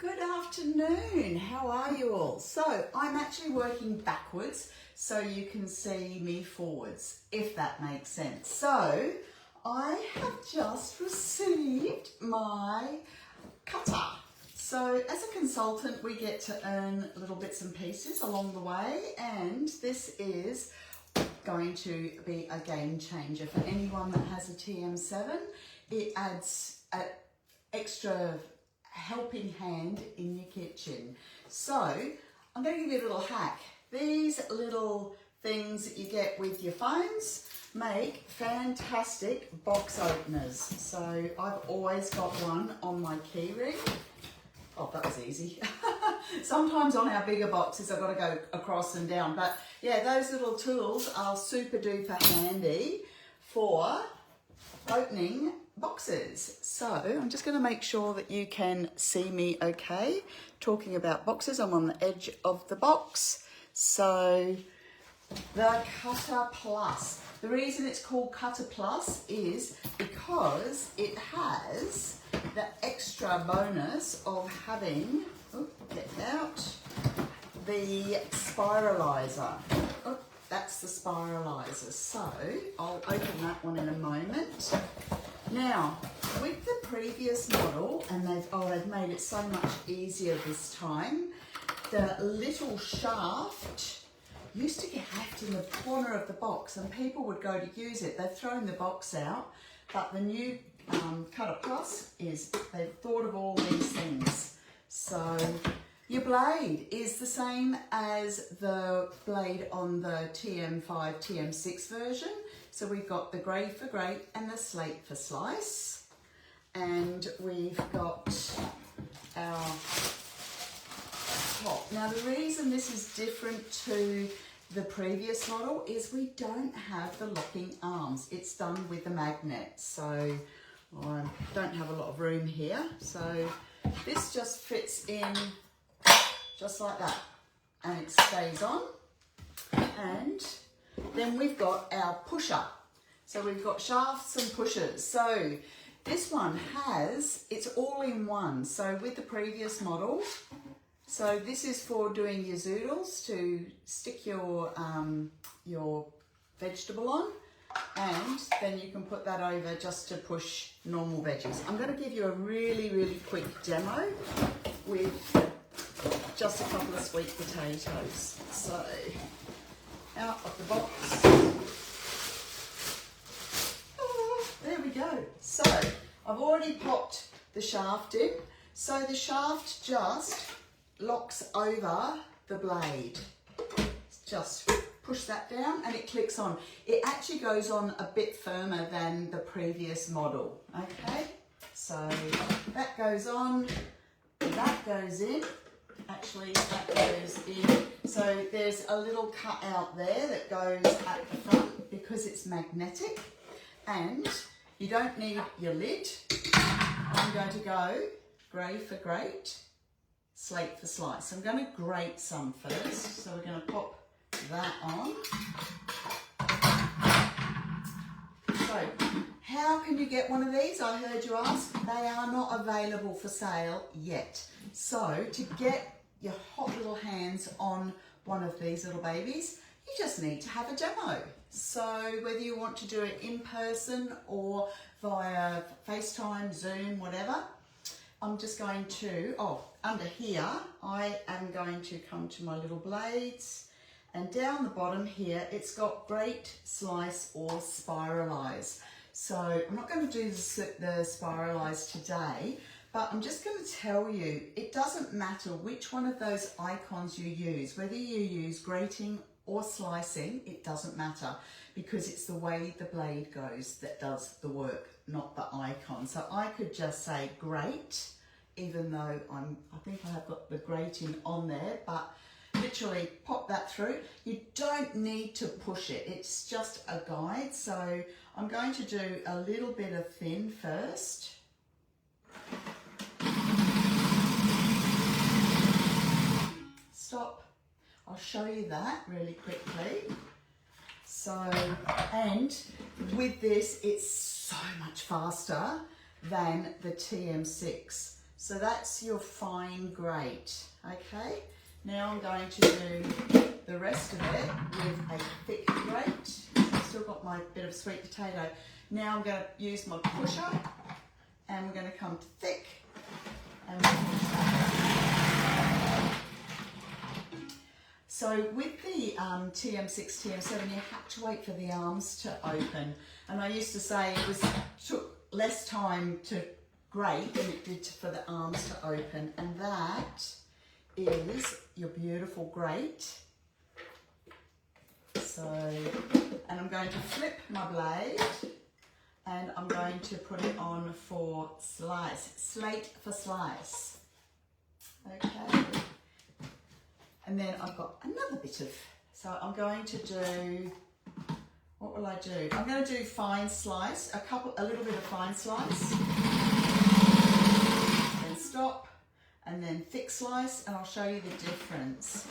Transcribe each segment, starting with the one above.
Good afternoon, how are you all? So I'm actually working backwards so you can see me forwards, if that makes sense. So I have just received my cutter. So as a consultant, we get to earn little bits and pieces along the way, and this is going to be a game changer for anyone that has a TM7. It adds an extra helping hand in your kitchen. So I'm going to give you a little hack. These little things that you get with your phones make fantastic box openers. So I've always got one on my key ring. Oh, that was easy. Sometimes on our bigger boxes I've got to go across and down, but yeah, those little tools are super duper handy for opening boxes. So I'm just going to make sure that you can see me okay. Talking about boxes, I'm on the edge of the box. So the Cutter Plus. The reason it's called Cutter Plus is because it has the extra bonus of having, get out, the spiralizer. Oh, that's the spiralizer. So I'll open that one in a moment. Now, with the previous model, and they've made it so much easier this time, the little shaft used to get left in the corner of the box and people would go to use it. They've thrown the box out, but the new Cutter Plus is, they've thought of all these things. So your blade is the same as the blade on the TM5, TM6 version. So we've got the grey for grate and the slate for slice. And we've got our top. Now the reason this is different to the previous model is we don't have the locking arms. It's done with the magnet. So I don't have a lot of room here. So this just fits in just like that. And it stays on. And then we've got our pusher. So we've got shafts and pushers. So this one has, it's all in one. So with the previous model, so this is for doing your zoodles to stick your vegetable on, and then you can put that over just to push normal veggies. I'm going to give you a really quick demo with just a couple of sweet potatoes. So out of the box. Oh, there we go. So I've already popped the shaft in. So the shaft just locks over the blade. Just push that down and it clicks on. It actually goes on a bit firmer than the previous model. Okay, so that goes on, that goes in. Actually, that goes in. So there's a little cut out there that goes at the front because it's magnetic, and you don't need your lid. I'm going to go grey for grate, slate for slice. I'm going to grate some first, so we're going to pop that on. So, how can you get one of these? I heard you ask. They are not available for sale yet. So, to get your hot little hands on one of these little babies, you just need to have a demo. So whether you want to do it in person or via FaceTime, Zoom, whatever, I'm just going to, under here, I am going to come to my little blades, and down the bottom here, it's got grate, slice or spiralize. So I'm not going to do the spiralize today, but I'm just going to tell you, it doesn't matter which one of those icons you use, whether you use grating or slicing, it doesn't matter, because it's the way the blade goes that does the work, not the icon. So I could just say grate, even though I think I have got the grating on there, but literally pop that through. You don't need to push it, it's just a guide. So I'm going to do a little bit of thin first. Stop. I'll show you that really quickly. So, and with this, it's so much faster than the TM6. So that's your fine grate, okay? Now I'm going to do the rest of it with a thick grate. I've still got my bit of sweet potato. Now I'm going to use my pusher and we're going to come to thick and we'll finish that. So with the TM6, TM7, you have to wait for the arms to open. And I used to say it took less time to grate than it did for the arms to open. And that is your beautiful grate. So, and I'm going to flip my blade and I'm going to put it on for slice, slate for slice. Okay. And then I've got another bit of, so I'm going to do, what will I do? I'm going to do fine slice, a little bit of fine slice. Then stop, and then thick slice, and I'll show you the difference.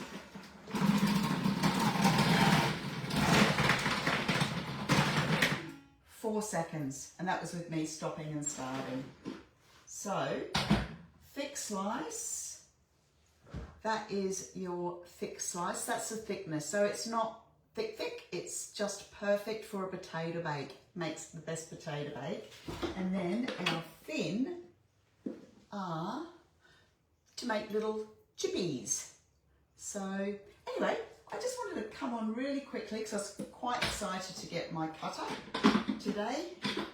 4 seconds, and that was with me stopping and starting. So, thick slice, that is your thick slice, that's the thickness. So it's not thick, it's just perfect for a potato bake, makes the best potato bake. And then our thin are to make little chippies. So anyway, I just wanted to come on really quickly because I was quite excited to get my cutter today.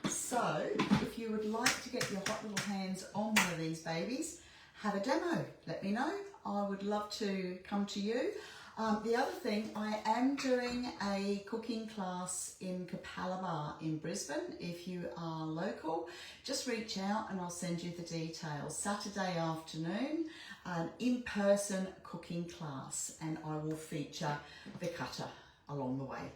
So if you would like to get your hot little hands on one of these babies, have a demo, let me know. I would love to come to you. The other thing, I am doing a cooking class in Capalaba in Brisbane. If you are local, just reach out and I'll send you the details. Saturday afternoon, an in-person cooking class, and I will feature the cutter along the way.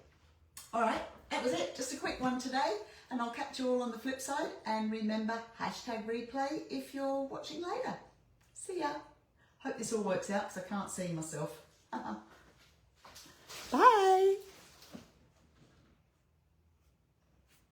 All right, that was it. Just a quick one today, and I'll catch you all on the flip side. And remember, #replay if you're watching later. See ya. Hope this all works out because I can't see myself. Bye.